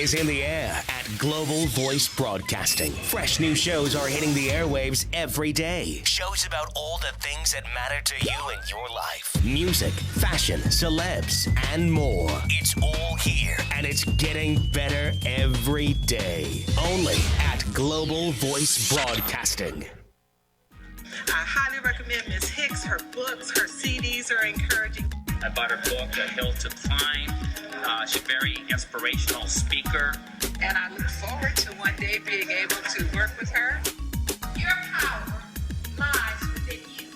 is in the air at Global Voice Broadcasting. Fresh new shows are hitting the airwaves every day. Shows about all the things that matter to you in your life. Music, fashion, celebs, and more. It's all here, and it's getting better every day. Only at Global Voice Broadcasting. I highly recommend Ms. Hicks. Her books, her CDs are encouraging. I bought her book, A Hill to Climb. She's a very inspirational speaker. And I look forward to one day being able to work with her. Your power lies within you.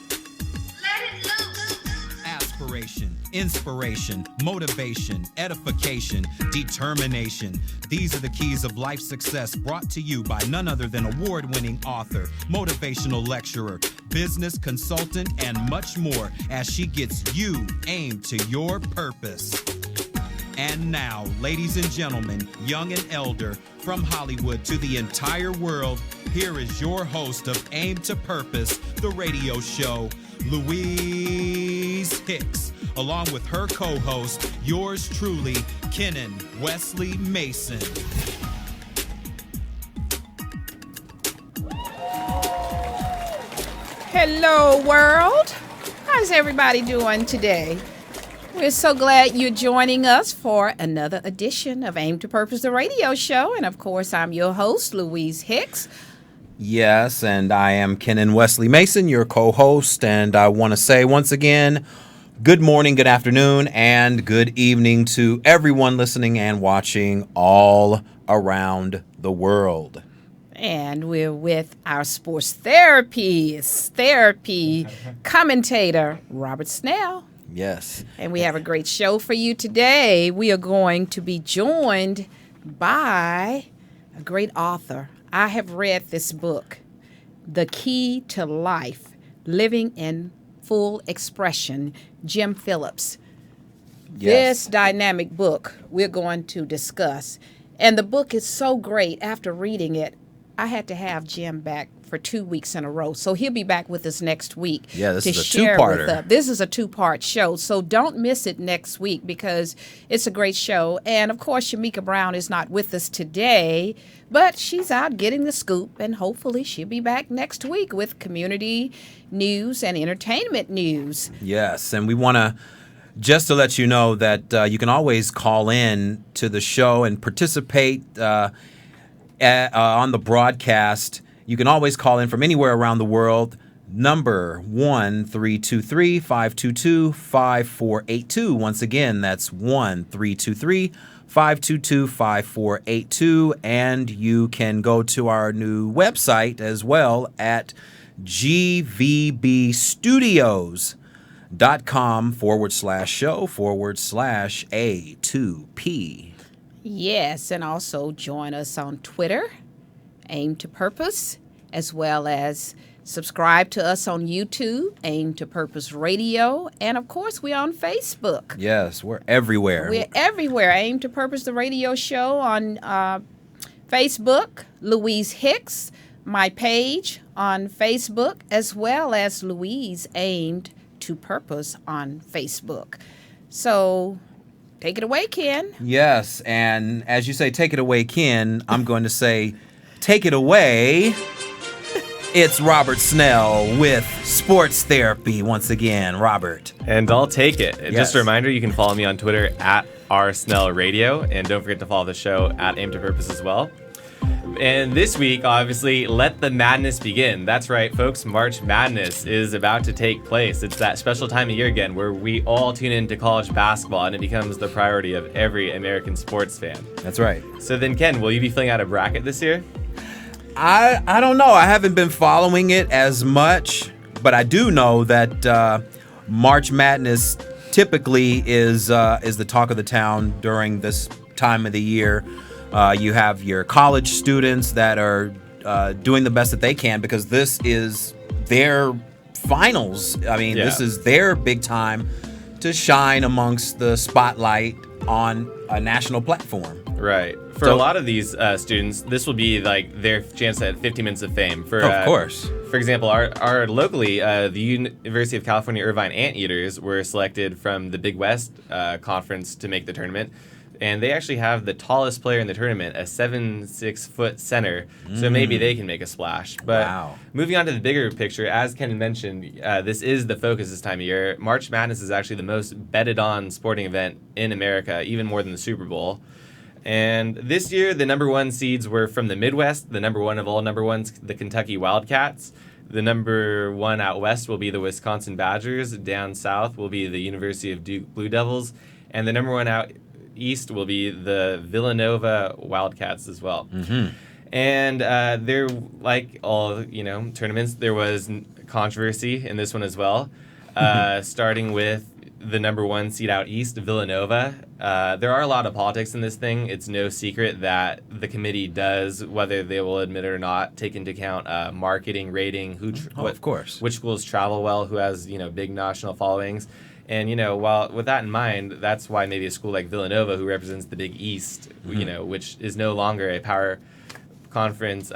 Let it loose. Aspiration, inspiration, motivation, edification, determination. These are the keys of life success brought to you by none other than award-winning author, motivational lecturer, business consultant, and much more as she gets you aimed to your purpose. And now, ladies and gentlemen, young and elder, from Hollywood to the entire world, here is your host of Aim to Purpose, the radio show, Louise Hicks, along with her co-host, yours truly, Kenan Wesley Mason. Hello, world. How's everybody doing today? We're so glad you're joining us for another edition of Aim to Purpose, the radio show. And, of course, I'm your host, Louise Hicks. Yes, and I am Kenan Wesley Mason, your co-host, and I want to say once again, good morning, good afternoon, and good evening to everyone listening and watching all around the world. And we're with our sports therapy commentator, Robert Snell. Yes. And we have a great show for you today. We are going to be joined by a great author. I have read this book, The Key to Life, Living in Full Expression, Jim Phillips. Yes. This dynamic book we're going to discuss. And the book is so great. After reading it, I had to have Jim back for 2 weeks in a row. So he'll be back with us next week. Yeah, this to is a share two-parter. with us. This is a two-part show. So don't miss it next week because it's a great show. And, of course, Shamika Brown is not with us today, but she's out getting the scoop. And hopefully she'll be back next week with community news and entertainment news. Yes, and we want to just to let you know that you can always call in to the show and participate on the broadcast. You can always call in from anywhere around the world. Number 1-323-522-5482. Once again, that's 1-323-522-5482. And you can go to our new website as well at gvbstudios.com/show/A2P. Yes, and also join us on Twitter, Aim to Purpose, as well as subscribe to us on YouTube, Aim to Purpose Radio, and of course we're on Facebook. Yes, we're everywhere. We're everywhere. Aim to Purpose, the radio show on Facebook, Louise Hicks, my page on Facebook, as well as Louise Aimed to Purpose on Facebook. So take it away, Ken. Yes, and as you say, take it away, Ken, I'm going to say, take it away. It's Robert Snell with Sports Therapy once again. Robert. And I'll take it. Yes. Just a reminder, you can follow me on Twitter at rsnellradio, and don't forget to follow the show at Aim to Purpose as well. And this week, obviously, let the madness begin. That's right, folks. March Madness is about to take place. It's that special time of year again where we all tune into college basketball, and it becomes the priority of every American sports fan. That's right. So then, Ken, will you be filling out a bracket this year? I don't know. I haven't been following it as much, but I do know that March Madness typically is the talk of the town during this time of the year. You have your college students that are doing the best that they can because this is their finals. I mean, This is their big time to shine amongst the spotlight on a national platform. Right. For a lot of these students, this will be like their chance at 50 minutes of fame. Of course. For example, our locally, the University of California Irvine Anteaters were selected from the Big West Conference to make the tournament. And they actually have the tallest player in the tournament, a 7'6" center. So maybe they can make a splash. But moving on to the bigger picture, as Ken mentioned, this is the focus this time of year. March Madness is actually the most betted on sporting event in America, even more than the Super Bowl. And this year, the number one seeds were from the Midwest. The number one of all number ones, the Kentucky Wildcats. The number one out west will be the Wisconsin Badgers. Down south will be the University of Duke Blue Devils. And the number one out east will be the Villanova Wildcats as well. And they're like all, tournaments. There was controversy in this one as well, starting with the number one seed out east, Villanova. There are a lot of politics in this thing. It's no secret that the committee does, whether they will admit it or not, take into account marketing, rating, of course, which schools travel well, who has big national followings. And, while with that in mind, that's why maybe a school like Villanova, who represents the Big East, which is no longer a power conference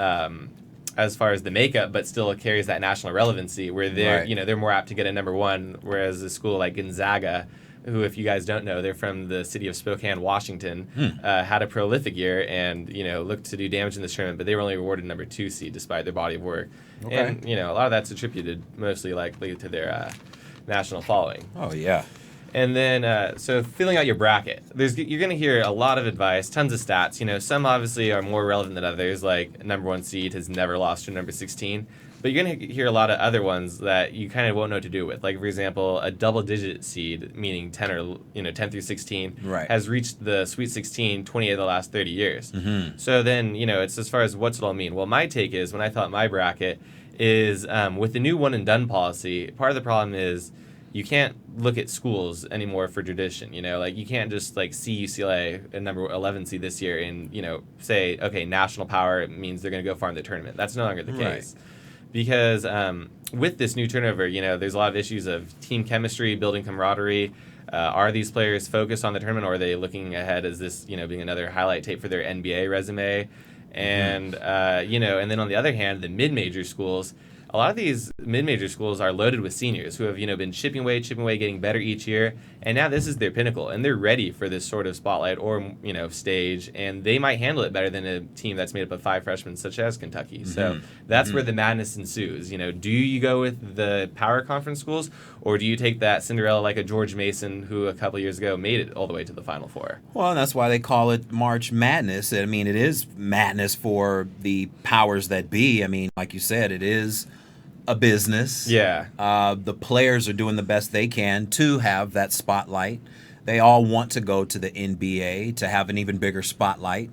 as far as the makeup, but still carries that national relevancy, where they're more apt to get a number one, whereas a school like Gonzaga, who, if you guys don't know, they're from the city of Spokane, Washington, had a prolific year and, looked to do damage in this tournament, but they were only awarded number 2 seed despite their body of work. Okay. And, a lot of that's attributed mostly likely to their national following. Oh, yeah. And then, so filling out your bracket, you're going to hear a lot of advice, tons of stats. Some obviously are more relevant than others, like number 1 seed has never lost to number 16. But you're going to hear a lot of other ones that you kind of won't know what to do with. Like, for example, a double-digit seed, meaning 10 or 10 through 16, has reached the Sweet 16 28 of the last 30 years. So then, it's as far as what's it all mean. Well, my take is, when I thought my bracket, is with the new one-and-done policy, part of the problem is you can't look at schools anymore for tradition. You can't just see UCLA a number 11 seed this year and say, okay, national power means they're going to go far in the tournament. That's no longer the case, because with this new turnover, there's a lot of issues of team chemistry, building camaraderie. Are these players focused on the tournament, or are they looking ahead as this being another highlight tape for their NBA resume? And and then on the other hand, the mid-major schools. A lot of these mid-major schools are loaded with seniors who have, been chipping away, getting better each year, and now this is their pinnacle, and they're ready for this sort of spotlight or, stage, and they might handle it better than a team that's made up of 5 freshmen, such as Kentucky. So that's where the madness ensues. Do you go with the power conference schools, or do you take that Cinderella like a George Mason, who a couple years ago made it all the way to the Final Four? Well, and that's why they call it March Madness. I mean, it is madness for the powers that be. I mean, like you said, it is a business. Yeah. The players are doing the best they can to have that spotlight. They all want to go to the NBA to have an even bigger spotlight.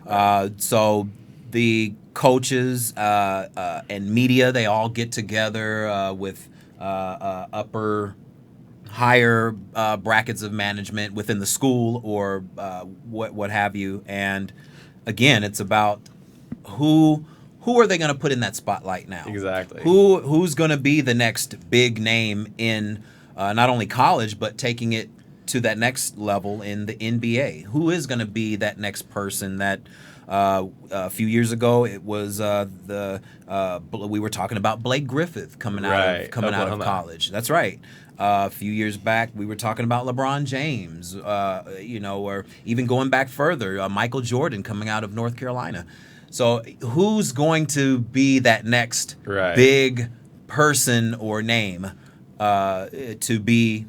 So the coaches and media, they all get together with higher brackets of management within the school or what have you. And again, it's about who are they going to put in that spotlight now? Exactly. Who's going to be the next big name in not only college, but taking it to that next level in the NBA? Who is going to be that next person that a few years ago it was we were talking about Blake Griffin coming out of college. That's right. A few years back, we were talking about LeBron James, or even going back further, Michael Jordan coming out of North Carolina. So who's going to be that next big person or name to be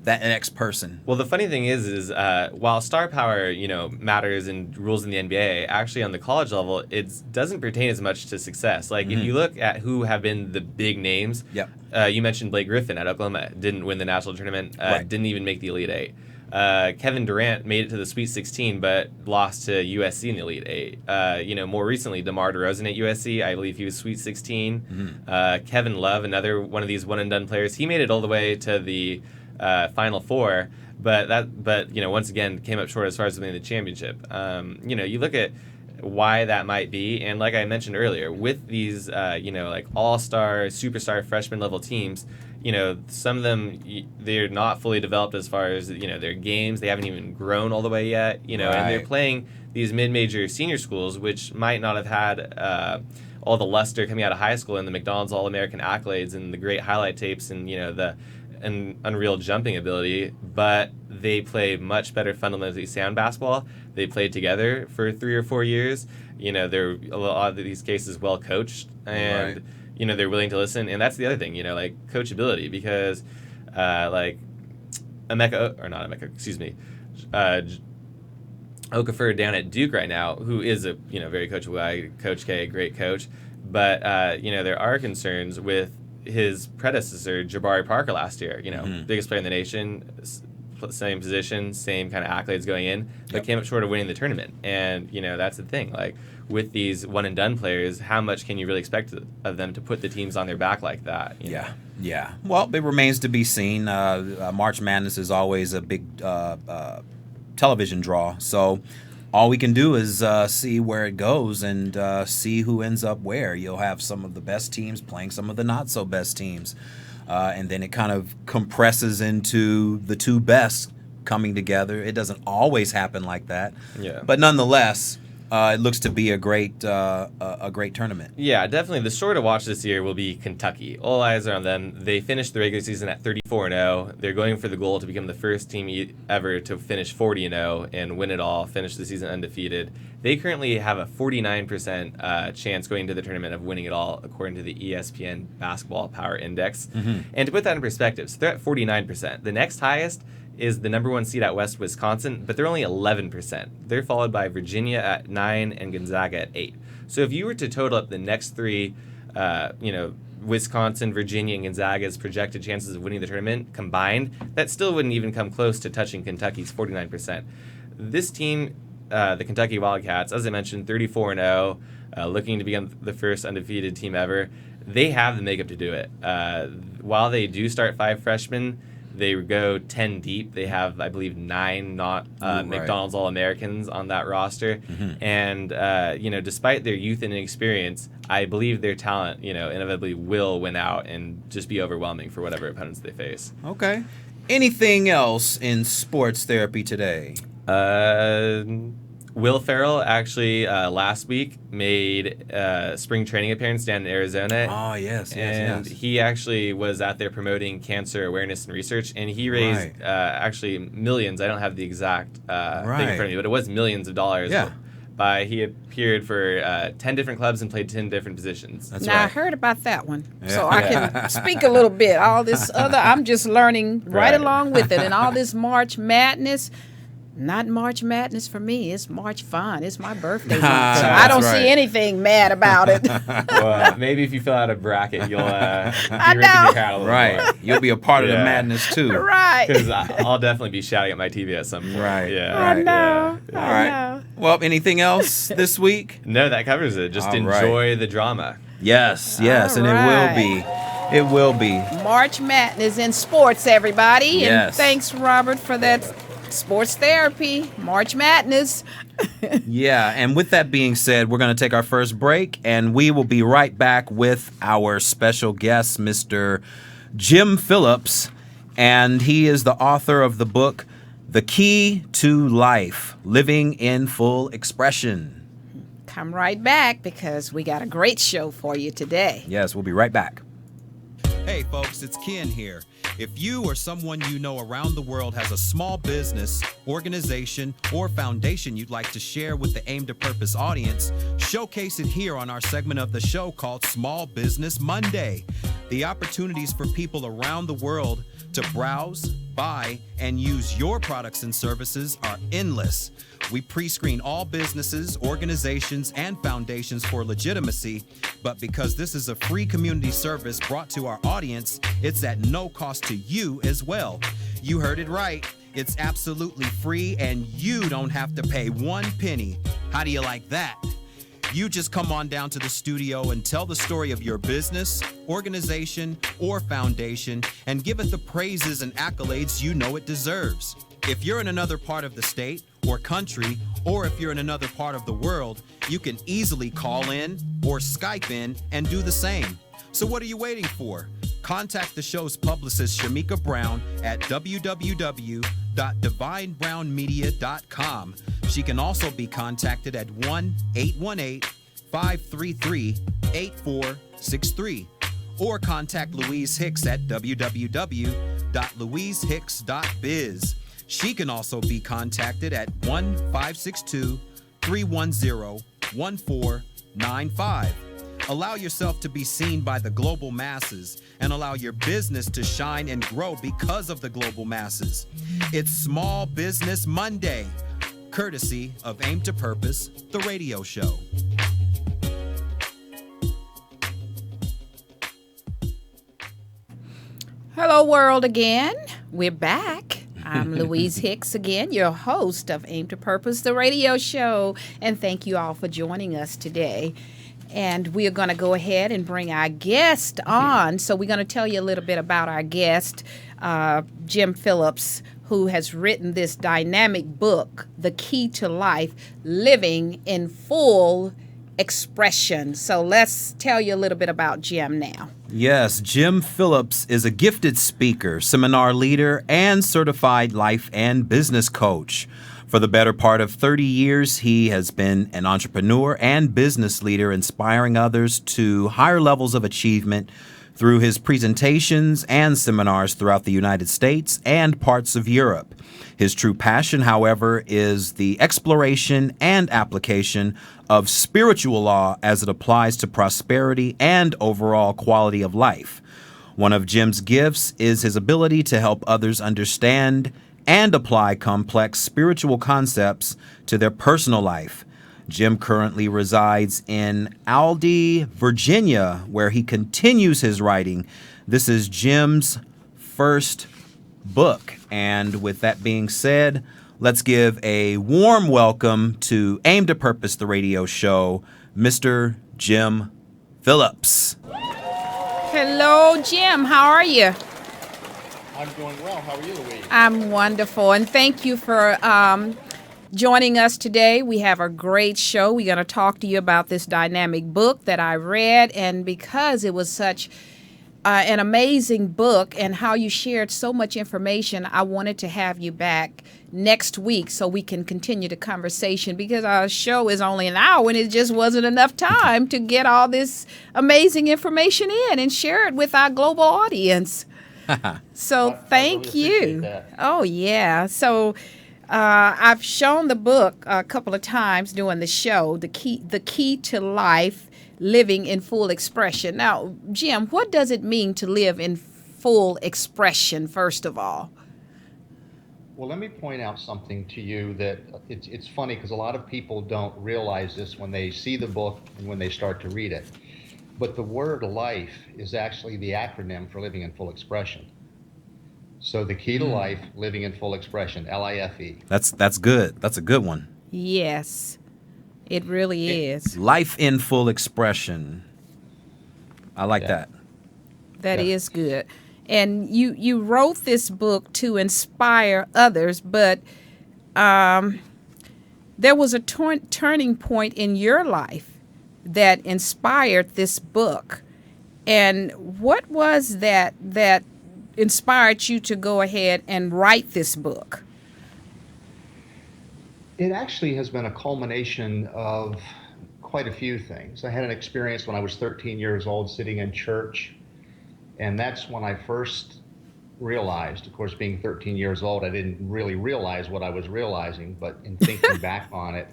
that next person? Well, the funny thing is while star power, matters and rules in the NBA, actually on the college level, it doesn't pertain as much to success. Like, if you look at who have been the big names, you mentioned Blake Griffin at Oklahoma, didn't win the national tournament, didn't even make the Elite Eight. Kevin Durant made it to the Sweet 16, but lost to USC in the Elite Eight. More recently, DeMar DeRozan at USC, I believe he was Sweet 16. Kevin Love, another one of these one-and-done players, he made it all the way to the Final Four, but once again came up short as far as winning the championship. You look at why that might be, and like I mentioned earlier, with these like all-star, superstar, freshman level teams, some of them, they're not fully developed as far as, their games. They haven't even grown all the way yet, and they're playing these mid-major senior schools, which might not have had all the luster coming out of high school and the McDonald's All-American accolades and the great highlight tapes and, the an unreal jumping ability, but they play much better fundamentally sound basketball. They played together for 3 or 4 years. They're a lot of these cases well coached, and they're willing to listen. And that's the other thing, like coachability, because Okafor down at Duke right now, who is a very coachable guy, Coach K, great coach, but there are concerns with his predecessor Jabari Parker last year. Biggest player in the nation, same position, same kind of accolades going in, but came up short of winning the tournament. And that's the thing. Like with these one and done players, how much can you really expect of them to put the teams on their back like that? Yeah. Well, it remains to be seen. March Madness is always a big television draw, so all we can do is see where it goes and see who ends up where. You'll have some of the best teams playing some of the not so best teams, and then it kind of compresses into the two best coming together. It doesn't always happen like that, but nonetheless, it looks to be a great tournament. Yeah, definitely. The story to watch this year will be Kentucky. All eyes are on them. They finished the regular season at 34-0. They're going for the goal to become the first team ever to finish 40-0 and win it all, finish the season undefeated. They currently have a 49% chance going into the tournament of winning it all, according to the ESPN Basketball Power Index. Mm-hmm. And to put that in perspective, so they're at 49%. The next highest is the number 1 seed at West Wisconsin, but they're only 11%. They're followed by Virginia at 9 and Gonzaga at 8. So if you were to total up the next 3, Wisconsin, Virginia, and Gonzaga's projected chances of winning the tournament combined, that still wouldn't even come close to touching Kentucky's 49%. This team, the Kentucky Wildcats, as I mentioned, 34-0, looking to become the first undefeated team ever. They have the makeup to do it. While they do start 5 freshmen, they go 10 deep. They have, I believe, 9 McDonald's All-Americans on that roster. Mm-hmm. And, despite their youth and inexperience, I believe their talent, inevitably will win out and just be overwhelming for whatever opponents they face. Okay. Anything else in sports therapy today? Will Ferrell actually last week made a spring training appearance down in Arizona. Oh, yes. And he actually was out there promoting cancer awareness and research, and he raised actually millions. I don't have the exact thing in front of me, but it was millions of dollars. Yeah. He appeared for 10 different clubs and played 10 different positions. That's right. I heard about that one, so I can speak a little bit. All this other, I'm just learning right along with it, and all this March Madness. Not March Madness for me. It's March Fun. It's my birthday month, so I don't see anything mad about it. Well, maybe if you fill out a bracket, you'll be ripping your crowd a little more. You'll be a part of the madness too. Right. Because I'll definitely be shouting at my TV at some point. Right. Yeah. I know. All right. Well, anything else this week? No, that covers it. Just enjoy the drama. Yes, and it will be. It will be. March Madness in sports, everybody. Yes. And thanks, Robert, for that. Sports therapy, March Madness. Yeah, and with that being said, we're going to take our first break, and we will be right back with our special guest, Mr. Jim Phillips, and he is the author of the book, The Key to Life, Living in Full Expression. Come right back because we got a great show for you today. Yes, we'll be right back. Hey folks, it's Ken here. If you or someone you know around the world has a small business, organization, or foundation you'd like to share with the Aim to Purpose audience, showcase it here on our segment of the show called Small Business Monday. The opportunities for people around the world to browse, buy, and use your products and services are endless. We pre-screen all businesses, organizations, and foundations for legitimacy, but because this is a free community service brought to our audience, it's at no cost to you as well. You heard it right. It's absolutely free, and you don't have to pay 1 penny. How do you like that? You just come on down to the studio and tell the story of your business, organization, or foundation, and give it the praises and accolades you know it deserves. If you're in another part of the state or country, or if you're in another part of the world, you can easily call in or Skype in and do the same. So what are you waiting for? Contact the show's publicist, Shamika Brown, at www.divinebrownmedia.com. She can also be contacted at 1-818-533-8463. Or contact Louise Hicks at www.louisehicks.com. www.louisehicks.biz. She can also be contacted at 1-562-310-1495. Allow yourself to be seen by the global masses and allow your business to shine and grow because of the global masses. It's Small Business Monday, courtesy of Aim to Purpose, the radio show. Hello, world, again. We're back. I'm Louise Hicks again, your host of Aim to Purpose, the radio show. And thank you all for joining us today. And we are going to go ahead and bring our guest on. So we're going to tell you a little bit about our guest, Jim Phillips, who has written this dynamic book, The Key to Life, Living in Full Expression. So let's tell you a little bit about Jim now. Yes, Jim Phillips is a gifted speaker, seminar leader, and certified life and business coach. For the better part of 30 years, he has been an entrepreneur and business leader, inspiring others to higher levels of achievement through his presentations and seminars throughout the United States and parts of Europe. His true passion, however, is the exploration and application of spiritual law as it applies to prosperity and overall quality of life. One of Jim's gifts is his ability to help others understand and apply complex spiritual concepts to their personal life. Jim currently resides in Aldie, Virginia, where he continues his writing. This is Jim's first book. And with that being said, let's give a warm welcome to Aim to Purpose, the radio show, Mr. Jim Phillips. Hello, Jim. How are you? I'm doing well. How are you, Louise? I'm wonderful. And thank you for joining us today. We have a great show. We're going to talk to you about this dynamic book that I read. And because it was such an amazing book and how you shared so much information, I wanted to have you back next week so we can continue the conversation, because our show is only an hour and it just wasn't enough time to get all this amazing information in and share it with our global audience. So thank you. Oh, yeah. So I've shown the book a couple of times during the show, The Key to Life, Living in Full Expression. Now, Jim, what does it mean to live in full expression, first of all? Well, let me point out something to you that it's funny because a lot of people don't realize this when they see the book and when they start to read it. But the word life is actually the acronym for living in full expression. So the key to life, living in full expression, LIFE. That's good. That's a good one. Yes, it really is. Life in full expression. I like that. That is good. And you wrote this book to inspire others, but there was a turning point in your life that inspired this book. And what was that inspired you to go ahead and write this book? It actually has been a culmination of quite a few things. I had an experience when I was 13 years old sitting in church, and that's when I first realized, of course, being 13 years old, I didn't really realize what I was realizing, but in thinking back on it,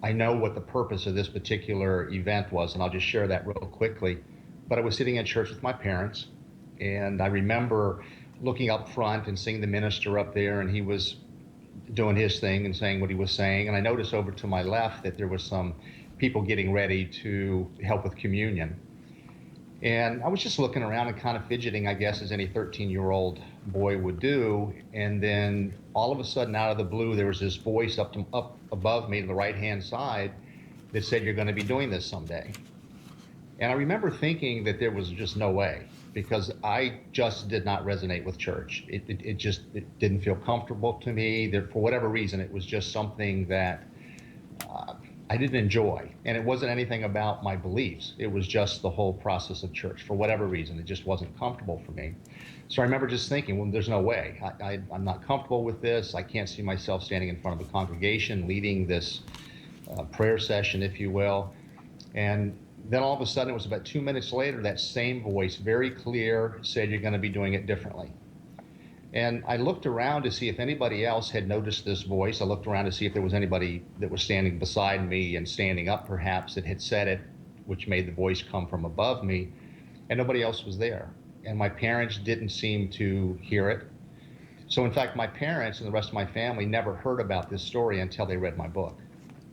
I know what the purpose of this particular event was, and I'll just share that real quickly. But I was sitting in church with my parents, and I remember looking up front and seeing the minister up there, and he was doing his thing and saying what he was saying. And I noticed over to my left that there was some people getting ready to help with communion. And I was just looking around and kind of fidgeting, I guess, as any 13-year-old boy would do. And then all of a sudden, out of the blue, there was this voice up above me to the right-hand side that said, "You're going to be doing this someday." And I remember thinking that there was just no way, because I just did not resonate with church. It didn't feel comfortable to me. For whatever reason, it was just something that I didn't enjoy. And it wasn't anything about my beliefs. It was just the whole process of church. For whatever reason, it just wasn't comfortable for me. So I remember just thinking, well, there's no way. I'm not comfortable with this. I can't see myself standing in front of a congregation, leading this prayer session, if you will. And Then all of a sudden, it was about 2 minutes later, that same voice, very clear, said, "You're going to be doing it differently." And I looked around to see if anybody else had noticed this voice. I looked around to see if there was anybody that was standing beside me and standing up perhaps that had said it, which made the voice come from above me, and nobody else was there. And my parents didn't seem to hear it. So in fact, my parents and the rest of my family never heard about this story until they read my book.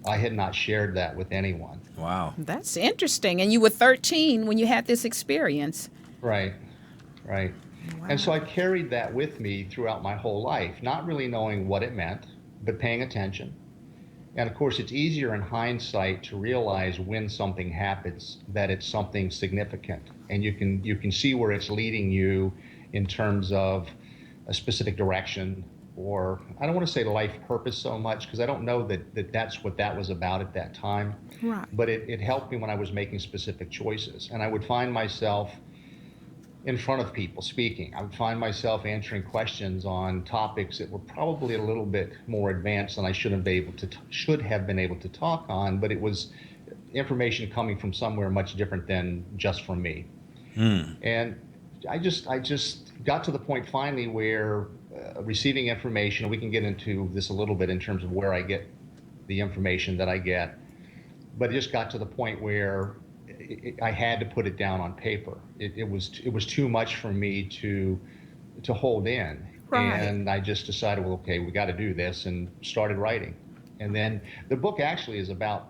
I had not shared that with anyone. Wow. That's interesting. And you were 13 when you had this experience. Right, right. Wow. And so I carried that with me throughout my whole life, not really knowing what it meant, but paying attention. And of course, it's easier in hindsight to realize when something happens that it's something significant, and you can see where it's leading you in terms of a specific direction, or I don't want to say life purpose so much, because I don't know that that's what that was about at that time. Right. But it helped me when I was making specific choices, and I would find myself in front of people speaking. I would find myself answering questions on topics that were probably a little bit more advanced than I should have been able to talk on, but it was information coming from somewhere much different than just from me. And I just got to the point finally where receiving information, we can get into this a little bit in terms of where I get the information that I get, but it just got to the point where I had to put it down on paper. It was too much for me to hold in. Right. And I just decided, well, okay, we got to do this, and started writing. And then the book actually is about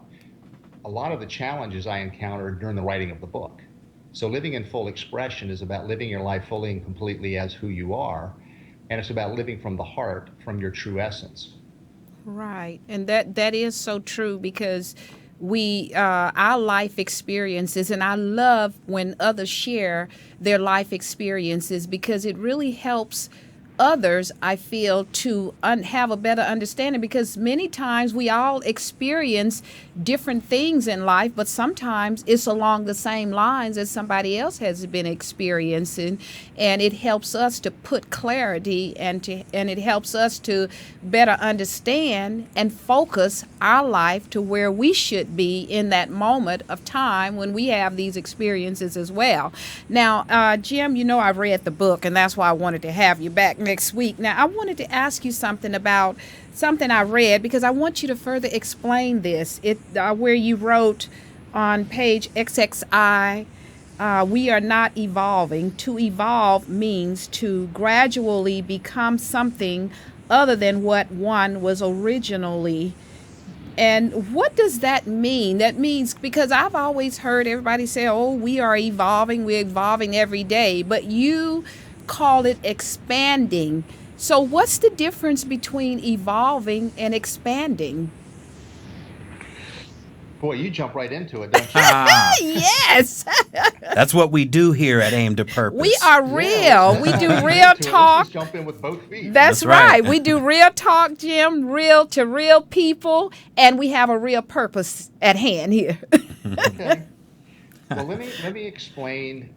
a lot of the challenges I encountered during the writing of the book. So living in full expression is about living your life fully and completely as who you are, and it's about living from the heart, from your true essence. Right, and that is so true, because our life experiences, and I love when others share their life experiences, because it really helps others, I feel, to have a better understanding, because many times we all experience different things in life, but sometimes it's along the same lines as somebody else has been experiencing, and it helps us to put clarity, and it helps us to better understand and focus our life to where we should be in that moment of time when we have these experiences as well. Now, Jim, I've read the book, and that's why I wanted to have you back next week. Now, I wanted to ask you something about something I read, because I want you to further explain this. Where you wrote on page XXI, we are not evolving. To evolve means to gradually become something other than what one was originally. And what does that mean? That means, because I've always heard everybody say, oh, we're evolving every day, but you call it expanding. So what's the difference between evolving and expanding? Boy, you jump right into it, don't you? Yes. That's what we do here at Aim to Purpose. We are real. We do real talk. Let's jump in with both feet. That's right. We do real talk, Jim, real to real people, and we have a real purpose at hand here. Okay. Well, let me explain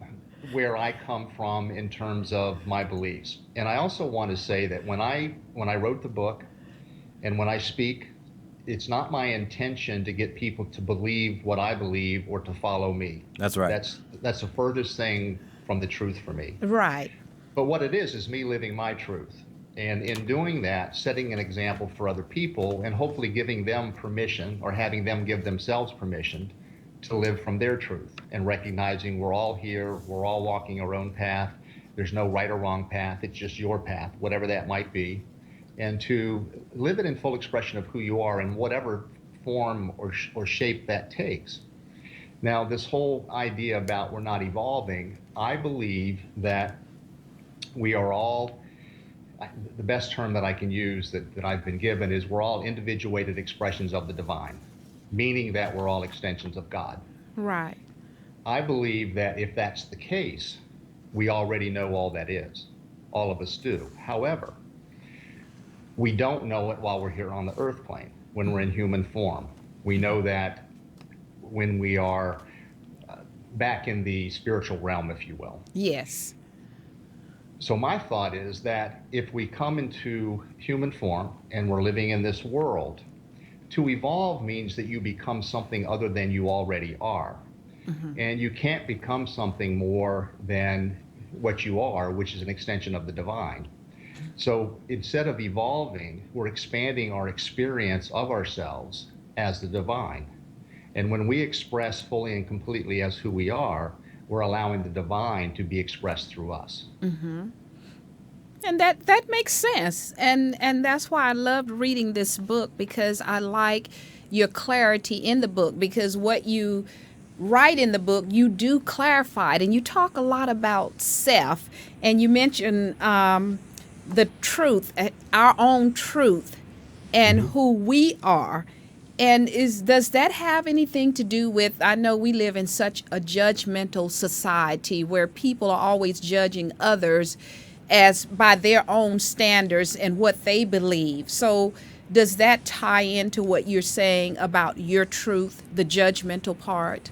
where I come from in terms of my beliefs. And I also want to say that when I wrote the book and when I speak, it's not my intention to get people to believe what I believe or to follow me. That's right. That's the furthest thing from the truth for me. Right. But what it is me living my truth. And in doing that, setting an example for other people, and hopefully giving them permission, or having them give themselves permission to live from their truth, and recognizing we're all here, we're all walking our own path. There's no right or wrong path. It's just your path, whatever that might be. And to live it in full expression of who you are in whatever form or shape that takes. Now, this whole idea about we're not evolving, I believe that we are all, the best term that I can use that I've been given is we're all individuated expressions of the divine, meaning that we're all extensions of God. Right. I believe that if that's the case, we already know all that is. All of us do. However, we don't know it while we're here on the earth plane, when we're in human form. We know that when we are back in the spiritual realm, if you will. Yes. So my thought is that if we come into human form and we're living in this world, to evolve means that you become something other than you already are. And you can't become something more than what you are, which is an extension of the divine. So instead of evolving, we're expanding our experience of ourselves as the divine. And when we express fully and completely as who we are, we're allowing the divine to be expressed through us. And that makes sense. And that's why I loved reading this book, because I like your clarity in the book, because what you write in the book, you do clarify it, and you talk a lot about self, and you mention the truth, our own truth, and who we are. And does that have anything to do with, I know we live in such a judgmental society where people are always judging others as by their own standards and what they believe. So does that tie into what you're saying about your truth, the judgmental part?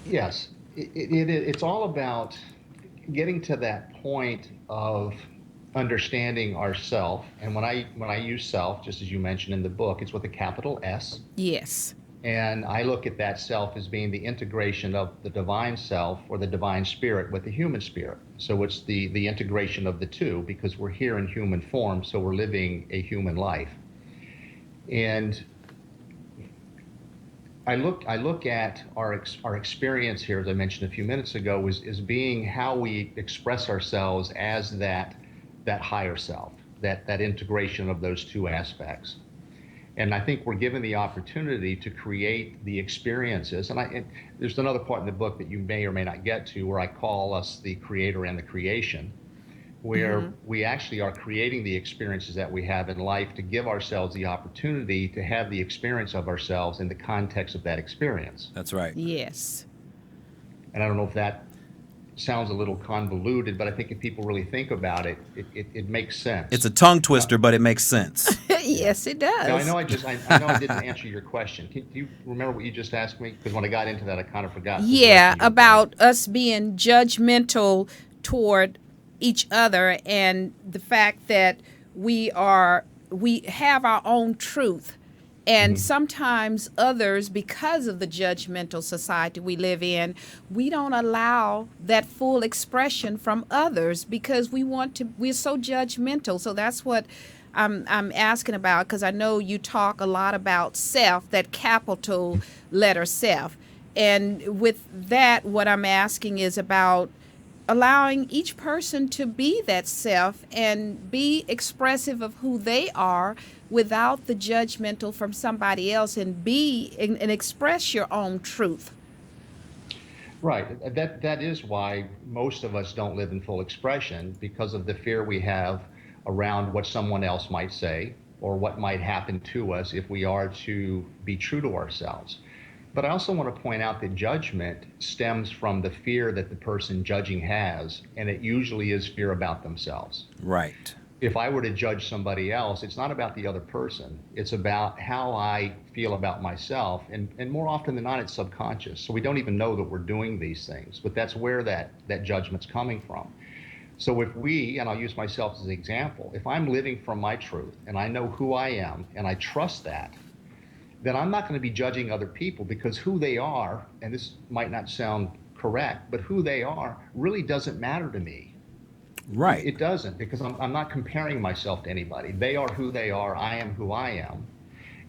Yes, it's all about getting to that point of understanding ourself. And when I use self, just as you mentioned in the book, it's with a capital S. Yes. And I look at that self as being the integration of the divine self or the divine spirit with the human spirit. So it's the integration of the two, because we're here in human form, so we're living a human life. And I look at our experience here, as I mentioned a few minutes ago, is being how we express ourselves as that higher self, that integration of those two aspects. And I think we're given the opportunity to create the experiences. And there's another part in the book that you may or may not get to, where I call us the creator and the creation, where we actually are creating the experiences that we have in life to give ourselves the opportunity to have the experience of ourselves in the context of that experience. That's right. Yes. And I don't know if that sounds a little convoluted, but I think if people really think about it, it makes sense. It's a tongue twister, but it makes sense. Yes, it does. Now, I know I didn't answer your question. Do you remember what you just asked me? Because when I got into that, I kind of forgot. Yeah, about us being judgmental toward each other, and the fact that we have our own truth. And sometimes others, because of the judgmental society we live in, we don't allow that full expression from others because we're so judgmental. So that's what I'm asking about, because I know you talk a lot about self, that capital letter self. And with that, what I'm asking is about allowing each person to be that self and be expressive of who they are without the judgmental from somebody else, and express your own truth. Right. That is why most of us don't live in full expression, because of the fear we have around what someone else might say or what might happen to us if we are to be true to ourselves. But I also want to point out that judgment stems from the fear that the person judging has, and it usually is fear about themselves. Right. If I were to judge somebody else, it's not about the other person. It's about how I feel about myself, and more often than not, it's subconscious. So we don't even know that we're doing these things, but that's where that judgment's coming from. So if and I'll use myself as an example, if I'm living from my truth, and I know who I am, and I trust that, then I'm not going to be judging other people, because who they are, and this might not sound correct, but who they are really doesn't matter to me. Right. It doesn't, because I'm not comparing myself to anybody. They are who they are. I am who I am.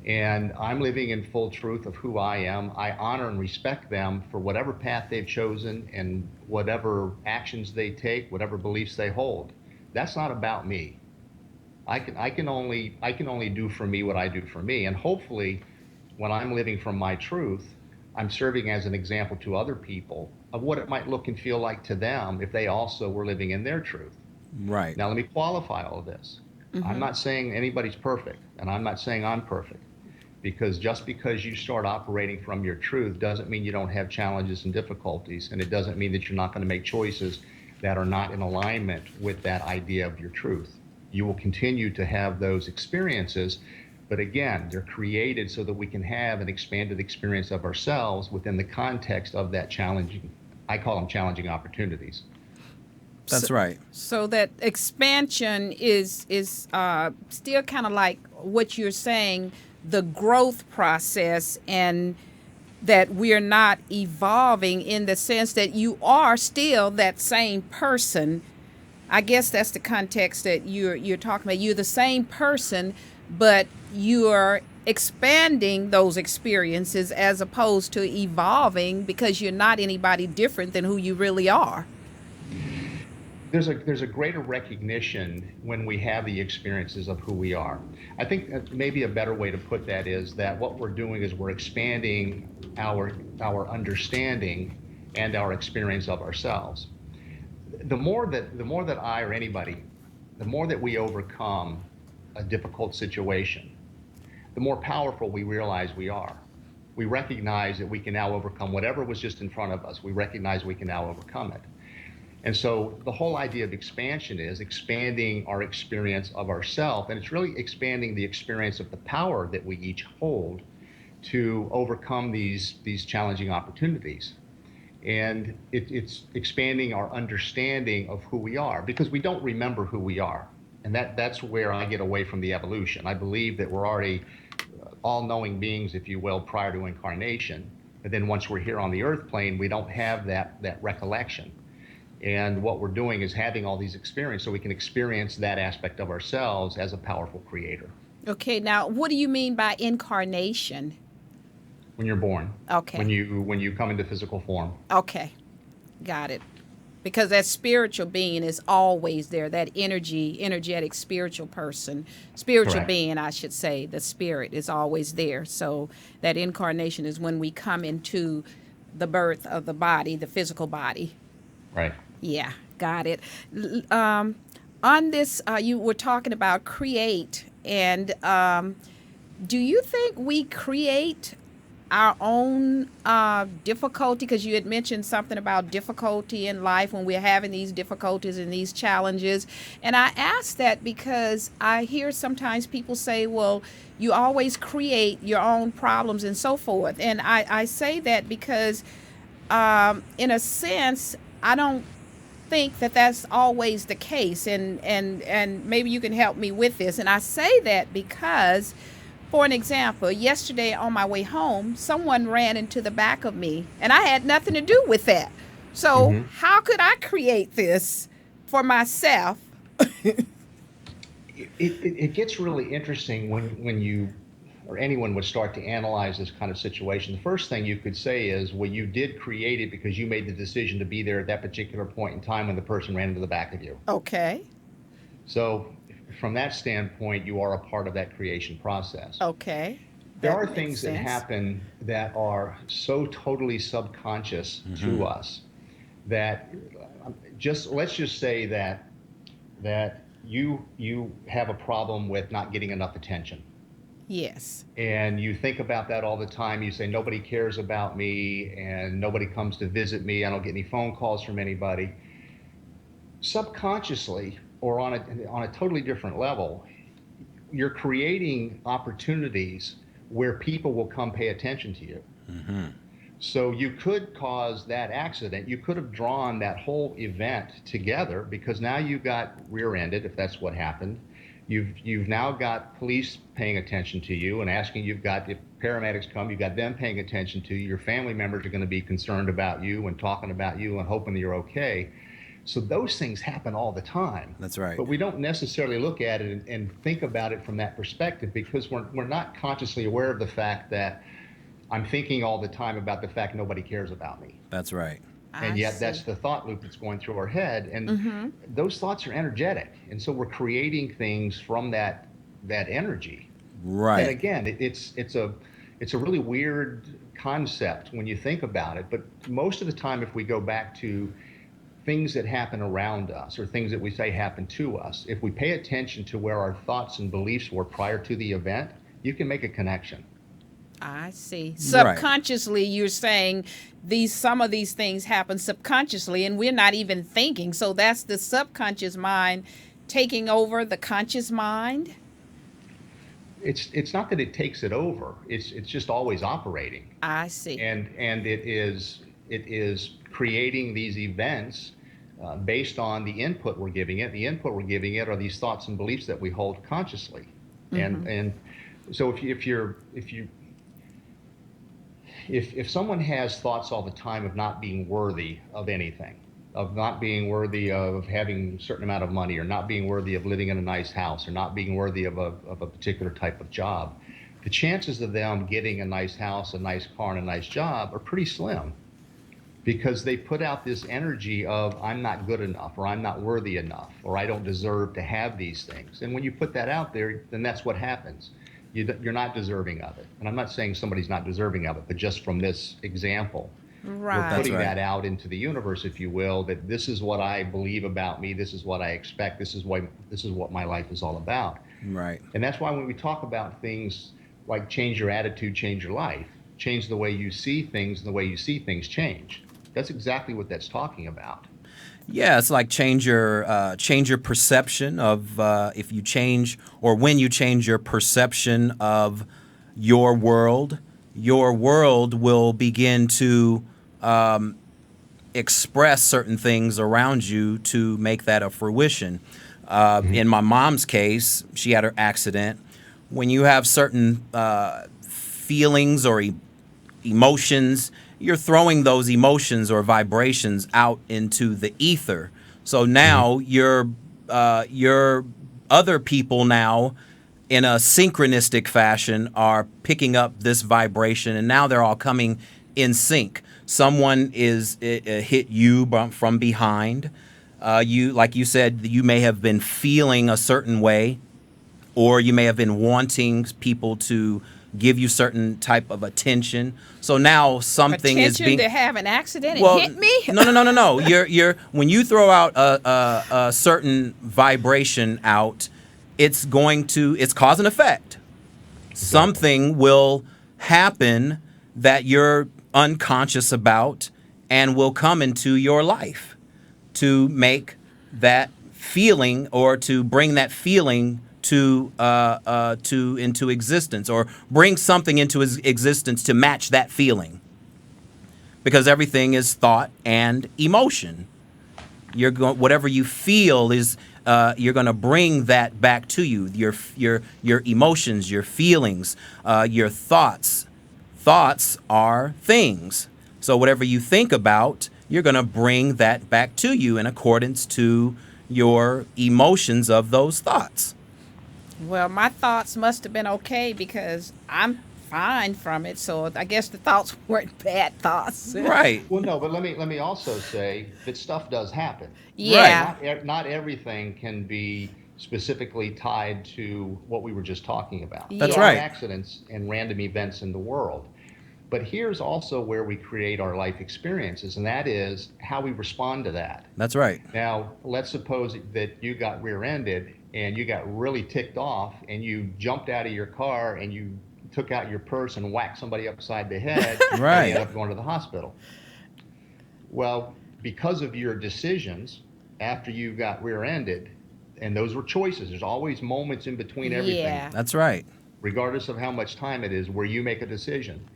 And I'm living in full truth of who I am. I honor and respect them for whatever path they've chosen and whatever actions they take, whatever beliefs they hold. That's not about me. I can only do for me what I do for me. And hopefully, when I'm living from my truth, I'm serving as an example to other people of what it might look and feel like to them if they also were living in their truth. Right. Now, let me qualify all of this. I'm not saying anybody's perfect, and I'm not saying I'm perfect, because just because you start operating from your truth doesn't mean you don't have challenges and difficulties, and it doesn't mean that you're not going to make choices that are not in alignment with that idea of your truth. You will continue to have those experiences, but again, they're created so that we can have an expanded experience of ourselves within the context of that challenging, I call them challenging opportunities. That's right. So that expansion is still kind of like what you're saying, the growth process, and that we're not evolving in the sense that you are still that same person. I guess that's the context that you're talking about. You're the same person, but you're expanding those experiences as opposed to evolving because you're not anybody different than who you really are. There's a greater recognition when we have the experiences of who we are. I think maybe a better way to put that is that what we're doing is we're expanding our understanding and our experience of ourselves. The more that I or anybody, the more that we overcome a difficult situation, the more powerful we realize we are. We recognize that we can now overcome whatever was just in front of us. We recognize we can now overcome it. And so the whole idea of expansion is expanding our experience of ourselves, and it's really expanding the experience of the power that we each hold to overcome these challenging opportunities. And it's expanding our understanding of who we are, because we don't remember who we are. And that's where I get away from the evolution. I believe that we're already all-knowing beings, if you will, prior to incarnation. But then once we're here on the earth plane, we don't have that recollection. And what we're doing is having all these experiences so we can experience that aspect of ourselves as a powerful creator. Okay, now what do you mean by incarnation? When you're born. Okay. When you come into physical form. Okay, got it. Because that spiritual being is always there, that energetic spiritual person, spiritual Correct. being, I should say, the spirit is always there. So that incarnation is when we come into the birth of the body, the physical body. Right. Yeah, got it. On this, you were talking about create, and do you think we create our own difficulty? Because you had mentioned something about difficulty in life when we're having these difficulties and these challenges. And I ask that because I hear sometimes people say, well, you always create your own problems and so forth. And I say that because in a sense, I don't think that that's always the case, and maybe you can help me with this. And I say that because, for an example, yesterday on my way home, someone ran into the back of me, and I had nothing to do with that. So how could I create this for myself? It gets really interesting when you or anyone would start to analyze this kind of situation. The first thing you could say is, well, you did create it because you made the decision to be there at that particular point in time when the person ran into the back of you. Okay. So from that standpoint, you are a part of that creation process. Okay. There are things that happen that are so totally subconscious to us that let's just say that you have a problem with not getting enough attention. Yes. And you think about that all the time. You say, nobody cares about me and nobody comes to visit me. I don't get any phone calls from anybody. Subconsciously, or on a totally different level, you're creating opportunities where people will come pay attention to you. So you could cause that accident. You could have drawn that whole event together because now you got rear-ended, if that's what happened. You've now got police paying attention to you and asking. You've got, if paramedics come, you've got them paying attention to you. Your family members are going to be concerned about you and talking about you and hoping that you're okay. So those things happen all the time. That's right. But we don't necessarily look at it and think about it from that perspective because we're not consciously aware of the fact that I'm thinking all the time about the fact nobody cares about me. That's right. And yet that's the thought loop that's going through our head. And those thoughts are energetic. And so we're creating things from that energy. Right. And again, it's a really weird concept when you think about it. But most of the time, if we go back to things that happen around us or things that we say happen to us, if we pay attention to where our thoughts and beliefs were prior to the event, you can make a connection. I see. Subconsciously, you're saying some of these things happen subconsciously, and we're not even thinking. So that's the subconscious mind taking over the conscious mind. It's not that it takes it over. It's just always operating. I see. And it is creating these events based on the input we're giving it. The input we're giving it are these thoughts and beliefs that we hold consciously. And so if you if someone has thoughts all the time of not being worthy of anything, of not being worthy of having a certain amount of money, or not being worthy of living in a nice house, or not being worthy of a particular type of job, the chances of them getting a nice house, a nice car, and a nice job are pretty slim, because they put out this energy of I'm not good enough, or I'm not worthy enough, or I don't deserve to have these things. And when you put that out there, then that's what happens. You're not deserving of it. And I'm not saying somebody's not deserving of it, but just from this example, Right. we're putting That's right. that out into the universe, if you will, that this is what I believe about me, this is what I expect, this is what my life is all about. Right. And that's why when we talk about things like change your attitude, change your life, change the way you see things, and the way you see things change. That's exactly what that's talking about. Yeah, it's like change your perception of if you change, or when you change your perception of your world will begin to express certain things around you to make that a fruition. In my mom's case, she had her accident. When you have certain feelings or emotions, you're throwing those emotions or vibrations out into the ether. So now your other people now, in a synchronistic fashion, are picking up this vibration, and now they're all coming in sync. Someone is hit you from behind. You, like you said, you may have been feeling a certain way, or you may have been wanting people to give you certain type of attention. So now something is being to have an accident and hit me? No. You're when you throw out a certain vibration out, it's cause and effect. Exactly. Something will happen that you're unconscious about and will come into your life to make that feeling, or to bring that feeling to into existence, or bring something into existence to match that feeling, because everything is thought and emotion. Whatever you feel is you're going to bring that back to you. Your emotions, your feelings, your thoughts. Thoughts are things. So whatever you think about, you're going to bring that back to you in accordance to your emotions of those thoughts. Well, my thoughts must have been okay, because I'm fine from it. So I guess the thoughts weren't bad thoughts. Right. Well, no, but let me also say that stuff does happen. Yeah. Right. Not everything can be specifically tied to what we were just talking about. That's There right. are accidents and random events in the world. But here's also where we create our life experiences, and that is how we respond to that. That's right. Now, let's suppose that you got rear-ended and you got really ticked off, and you jumped out of your car and you took out your purse and whacked somebody upside the head. Right. And ended up going to the hospital. Well, because of your decisions after you got rear-ended, and those were choices. There's always moments in between everything. Yeah. That's right. Regardless of how much time it is, where you make a decision.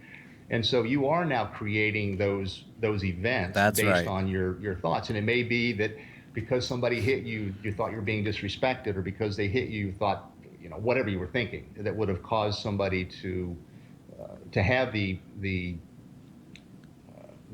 And so you are now creating those events That's based right. on your thoughts. And it may be that because somebody hit you, you thought you were being disrespected, or because they hit you, you thought, whatever you were thinking, that would have caused somebody to have the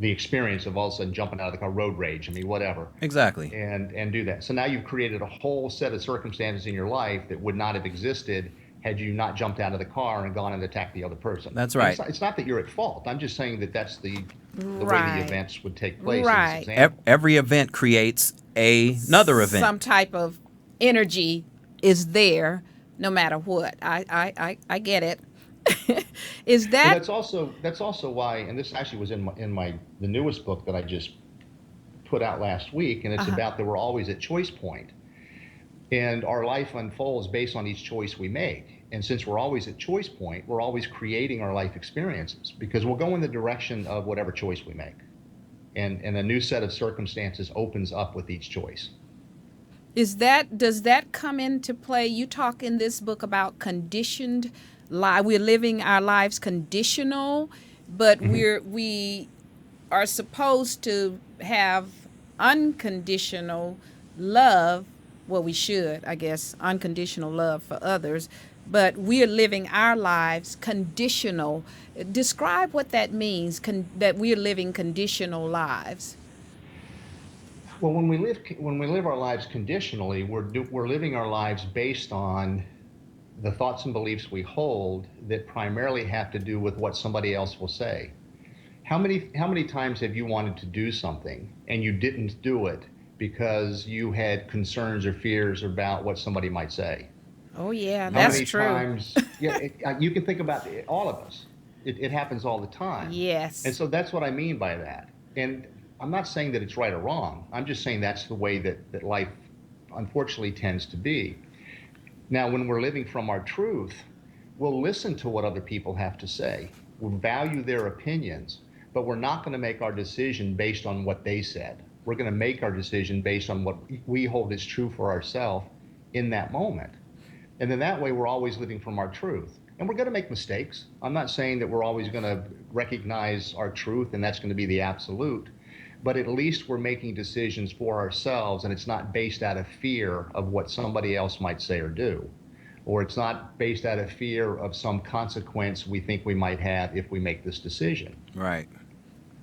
experience of all of a sudden jumping out of the car, road rage, whatever. Exactly. And do that. So now you've created a whole set of circumstances in your life that would not have existed had you not jumped out of the car and gone and attacked the other person. That's right. It's not that you're at fault. I'm just saying that that's the way Right. the events would take place. Right. In this example. Every event creates another event. Some type of energy is there, no matter what. I get it. Is But that that's also why, and this actually was in the newest book that I just put out last week, and it's about that we're always at choice point, and our life unfolds based on each choice we make. And since we're always at choice point, we're always creating our life experiences, because we'll go in the direction of whatever choice we make, and a new set of circumstances opens up with each choice. does that come into play? You talk in this book about conditioned life. We're living our lives conditional, but we are supposed to have unconditional love. Well, we should, I guess, unconditional love for others. but we're living our lives conditional. Describe what that means, that we're living conditional lives. Well, when we live our lives conditionally, we're living our lives based on the thoughts and beliefs we hold that primarily have to do with what somebody else will say. How many times have you wanted to do something and you didn't do it because you had concerns or fears about what somebody might say? Oh yeah, How that's many true. times? Yeah, you can think about it, all of us. It happens all the time. Yes. And so that's what I mean by that. And I'm not saying that it's right or wrong. I'm just saying that's the way that life unfortunately tends to be. Now, when we're living from our truth, we'll listen to what other people have to say. We'll value their opinions, but we're not going to make our decision based on what they said. We're going to make our decision based on what we hold as true for ourselves in that moment. And then that way, we're always living from our truth. And we're going to make mistakes. I'm not saying that we're always going to recognize our truth and that's going to be the absolute, but at least we're making decisions for ourselves, and it's not based out of fear of what somebody else might say or do, or it's not based out of fear of some consequence we think we might have if we make this decision. Right.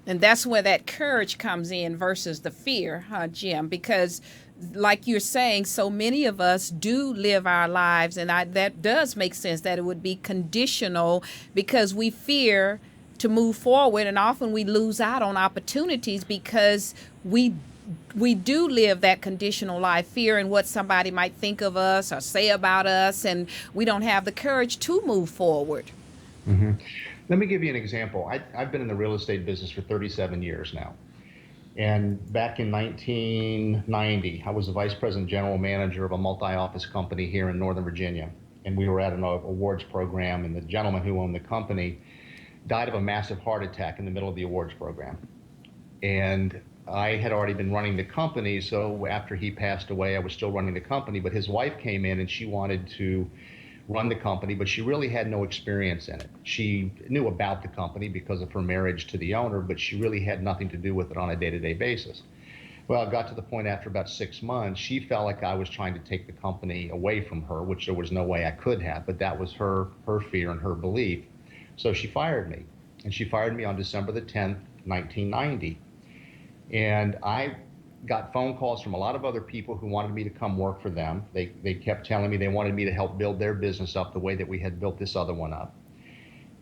And that's where that courage comes in versus the fear, huh, Jim? Because like you're saying, so many of us do live our lives, and that does make sense that it would be conditional because we fear to move forward, and often we lose out on opportunities because we do live that conditional life, fearing what somebody might think of us or say about us, and we don't have the courage to move forward. Mm-hmm. Let me give you an example. I've been in the real estate business for 37 years now. And back in 1990, I was the vice president general manager of a multi-office company here in Northern Virginia. And we were at an awards program, and the gentleman who owned the company died of a massive heart attack in the middle of the awards program. And I had already been running the company, so after he passed away, I was still running the company, but his wife came in and she wanted to run the company, but she really had no experience in it. She knew about the company because of her marriage to the owner, but she really had nothing to do with it on a day-to-day basis. Well, it got to the point after about 6 months, she felt like I was trying to take the company away from her, which there was no way I could have, but that was her fear and her belief. So she fired me, and she fired me on December the 10th, 1990. And I got phone calls from a lot of other people who wanted me to come work for them. They kept telling me they wanted me to help build their business up the way that we had built this other one up.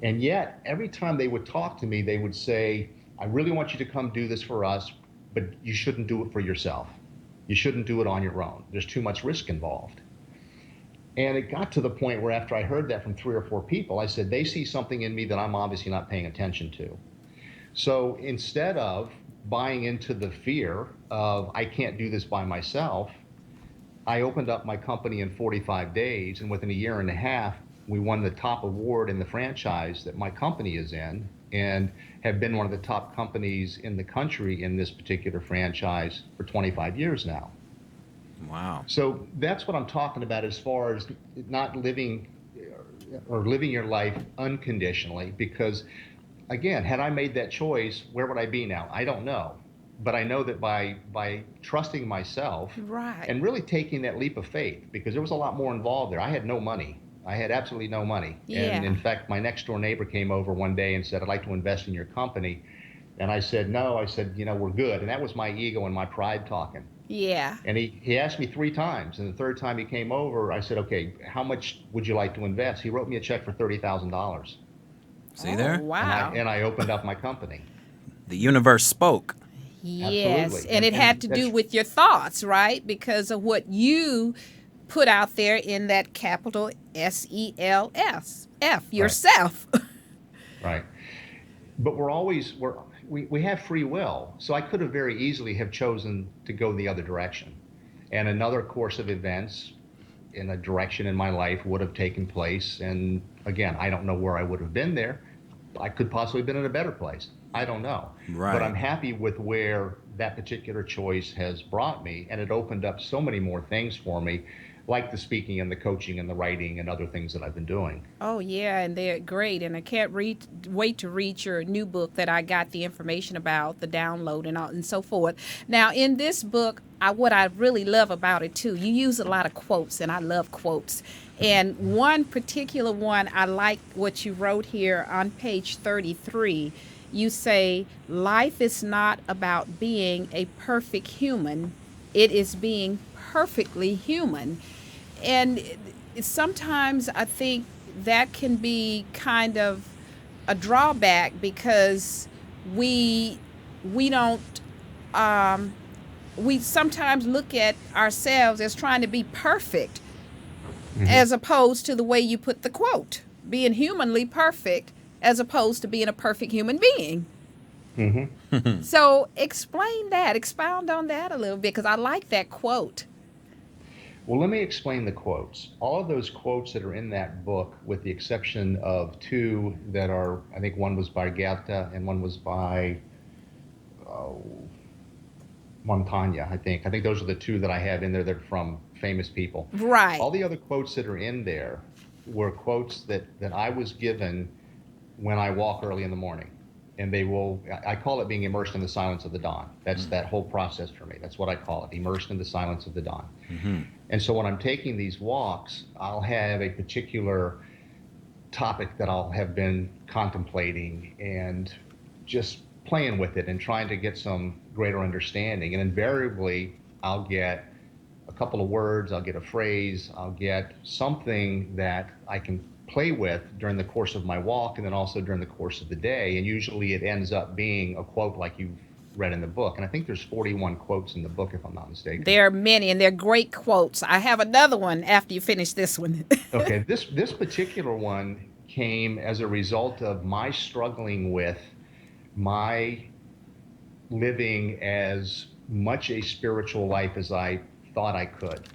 And yet, every time they would talk to me, they would say, I really want you to come do this for us, but you shouldn't do it for yourself. You shouldn't do it on your own. There's too much risk involved. And it got to the point where after I heard that from 3 or 4 people, I said, they see something in me that I'm obviously not paying attention to. So instead of buying into the fear of I can't do this by myself, I opened up my company in 45 days, and within a year and a half, we won the top award in the franchise that my company is in, and have been one of the top companies in the country in this particular franchise for 25 years now. Wow. So that's what I'm talking about as far as not living or living your life unconditionally, because again, had I made that choice, where would I be now? I don't know. But I know that by trusting myself, Right, and really taking that leap of faith, because there was a lot more involved there. I had no money. I had absolutely no money. Yeah. And in fact, my next door neighbor came over one day and said, I'd like to invest in your company. And I said, no. I said, we're good. And that was my ego and my pride talking. yeah. And he asked me 3 times. And the third time he came over, I said, okay, how much would you like to invest? He wrote me a check for $30,000. See there? Wow. And I opened up my company. The universe spoke. Yes, Absolutely. and it had to do that's- with your thoughts, right? Because of what you put out there in that capital SELF, yourself. Right. But we have free will. So I could have very easily have chosen to go the other direction. And another course of events in a direction in my life would have taken place. And again, I don't know where I would have been there. I could possibly have been in a better place. I don't know. Right. But I'm happy with where that particular choice has brought me. And it opened up so many more things for me, like the speaking and the coaching and the writing and other things that I've been doing. Oh, yeah, and they're great. And I can't wait to read your new book that I got the information about, the download and all, and so forth. Now, in this book, what I really love about it, too, you use a lot of quotes, and I love quotes. And one particular one, I like what you wrote here on page 33. You say, life is not about being a perfect human. It is being perfectly human. And sometimes I think that can be kind of a drawback because we don't we sometimes look at ourselves as trying to be perfect, as opposed to the way you put the quote, being humanly perfect as opposed to being a perfect human being. So explain that, expound on that a little bit, because I like that quote. Well, let me explain the quotes. All of those quotes that are in that book, with the exception of two that are, I think one was by Goethe and one was by Montaigne, I think. I think those are the two that I have in there that are from famous people. Right. All the other quotes that are in there were quotes that I was given when I walk early in the morning. And I call it being immersed in the silence of the dawn. That's that whole process for me. That's what I call it, immersed in the silence of the dawn. And so when I'm taking these walks, I'll have a particular topic that I'll have been contemplating and just playing with it and trying to get some greater understanding. And invariably, I'll get a couple of words, I'll get a phrase, I'll get something that I can play with during the course of my walk and then also during the course of the day. And usually it ends up being a quote like you've read in the book. And I think there's 41 quotes in the book, if I'm not mistaken. There are many, and they're great quotes. I have another one after you finish this one. Okay, this particular one came as a result of my struggling with my living as much a spiritual life as I thought I could.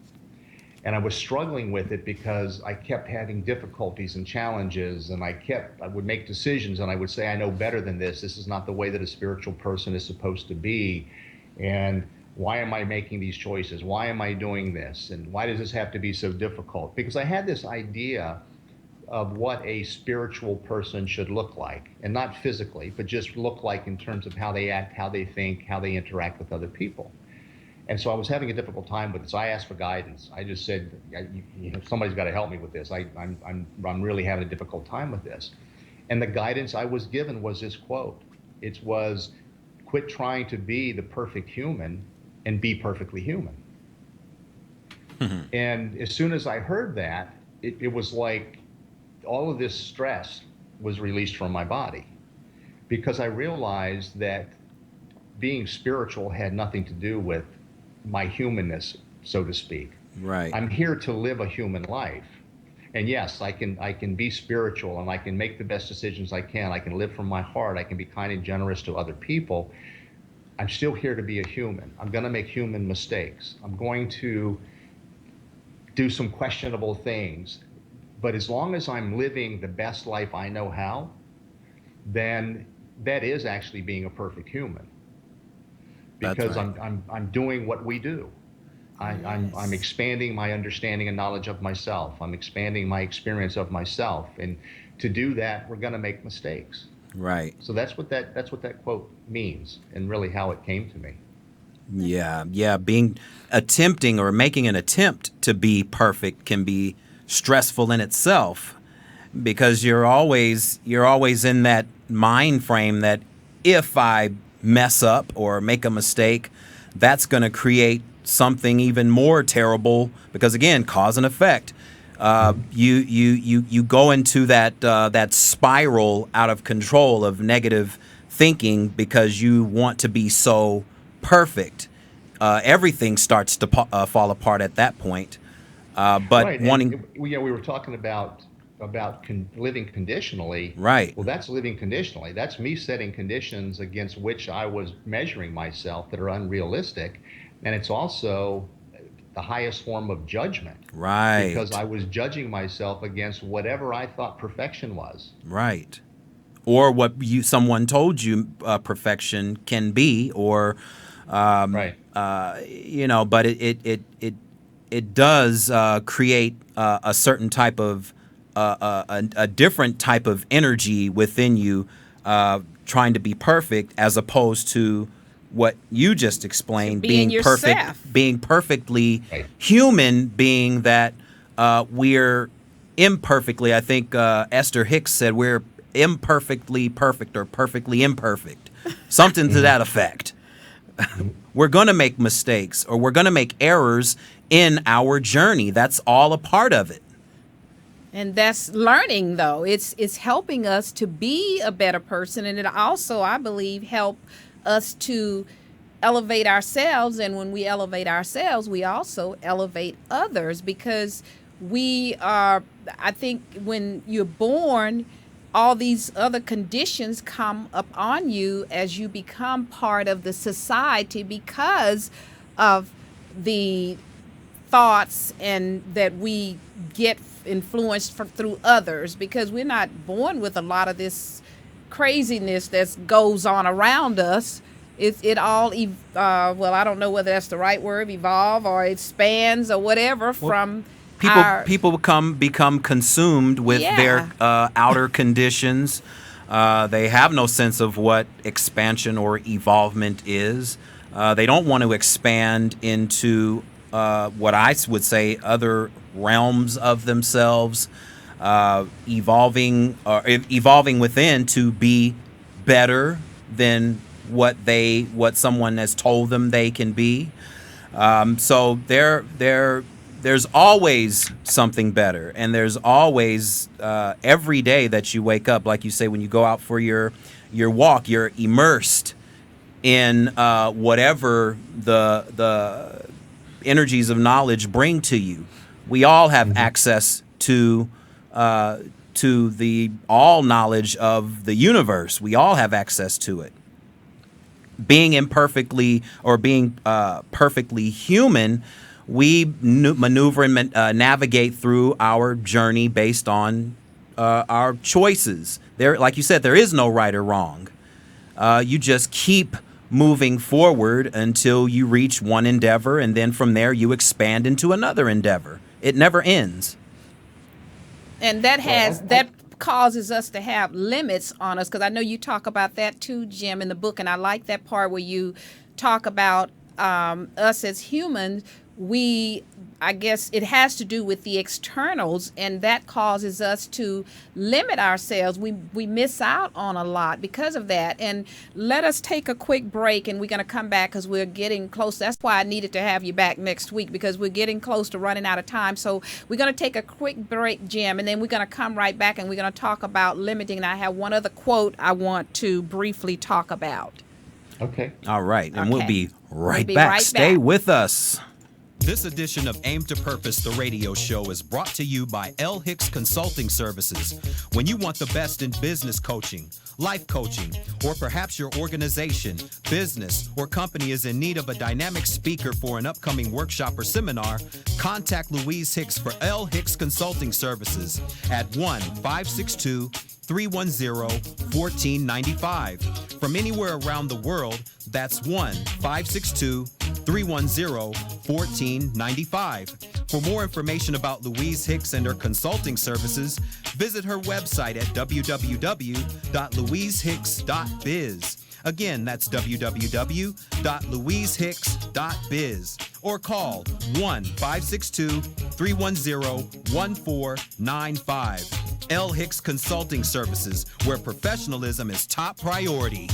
And I was struggling with it because I kept having difficulties and challenges, and I would make decisions and I would say, I know better than this. This is not the way that a spiritual person is supposed to be. And why am I making these choices? Why am I doing this? And why does this have to be so difficult? Because I had this idea of what a spiritual person should look like, and not physically, but just look like in terms of how they act, how they think, how they interact with other people. And so I was having a difficult time with this. I asked for guidance. I just said, somebody's got to help me with this. I'm really having a difficult time with this. And the guidance I was given was this quote. It was, quit trying to be the perfect human and be perfectly human. And as soon as I heard that, it was like all of this stress was released from my body, because I realized that being spiritual had nothing to do with my humanness, so to speak. Right. I'm here to live a human life. And yes, I can be spiritual and I can make the best decisions I can. I can live from my heart. I can be kind and generous to other people. I'm still here to be a human. I'm going to make human mistakes. I'm going to do some questionable things. But as long as I'm living the best life I know how, then that is actually being a perfect human. Because That's right. I'm doing what we do. I'm expanding my understanding and knowledge of myself. I'm expanding my experience of myself. And to do that, we're going to make mistakes. Right. So that's what that quote means, and really how it came to me. Yeah. Attempting or making an attempt to be perfect can be stressful in itself, because you're always in that mind frame that if I mess up or make a mistake, that's going to create something even more terrible, because again, cause and effect. You go into that spiral out of control of negative thinking because you want to be so perfect. Everything starts to fall apart at that point. But right. wanting, we were talking about living conditionally. Right. Well, that's living conditionally. That's me setting conditions against which I was measuring myself that are unrealistic. And it's also the highest form of judgment. Right. Because I was judging myself against whatever I thought perfection was. Right. Or what someone told you perfection can be, or right. but it does create a certain type of a different type of energy within you, trying to be perfect, as opposed to what you just explained, being perfect, yourself. being perfectly Right. human, being that we're imperfectly. I think Esther Hicks said we're imperfectly perfect or perfectly imperfect, something to that effect. We're going to make mistakes, or we're going to make errors in our journey. That's all a part of it. And that's learning, though. It's helping us to be a better person, and it also, I believe, help us to elevate ourselves. And when we elevate ourselves, we also elevate others, because we are, I think, when you're born, all these other conditions come upon you as you become part of the society, because of the thoughts and that we get influenced through others, because we're not born with a lot of this craziness that goes on around us. It all well, I don't know whether that's the right word, evolve or expands or whatever, from People become consumed with their outer conditions. They have no sense of what expansion or evolvement is. They don't want to expand into what I would say other realms of themselves, evolving within to be better than what someone has told them they can be. So there's always something better, and there's always every day that you wake up, like you say, when you go out for your walk, you're immersed in whatever the energies of knowledge bring to you. We all have access to the all knowledge of the universe. We all have access to it. Being imperfectly or being perfectly human, we maneuver and navigate through our journey based on our choices. There, like you said, there is no right or wrong. You just keep moving forward until you reach one endeavor, and then from there you expand into another endeavor. It never ends. And that causes us to have limits on us, because I know you talk about that too, Jim, in the book, and I like that part where you talk about us as humans. I guess it has to do with the externals, and that causes us to limit ourselves. We miss out on a lot because of that. And let us take a quick break, and we're going to come back because we're getting close. That's why I needed to have you back next week, because we're getting close to running out of time. So we're going to take a quick break, Jim, and then we're going to come right back, and we're going to talk about limiting. And I have one other quote I want to briefly talk about. Okay. All right. And we'll be right be back. right Stay back. with us. This edition of Aim to Purpose, the radio show, is brought to you by L. Hicks Consulting Services. When you want the best in business coaching, life coaching, or perhaps your organization, business, or company is in need of a dynamic speaker for an upcoming workshop or seminar, contact Louise Hicks for L. Hicks Consulting Services at 1-562-310-1495. From anywhere around the world, that's 1-562-310-1495. For more information about Louise Hicks and her consulting services, visit her website at www.louisehicks.biz. Again, that's www.louisehicks.biz. Or call 1-562-310-1495. L. Hicks Consulting Services, where professionalism is top priority.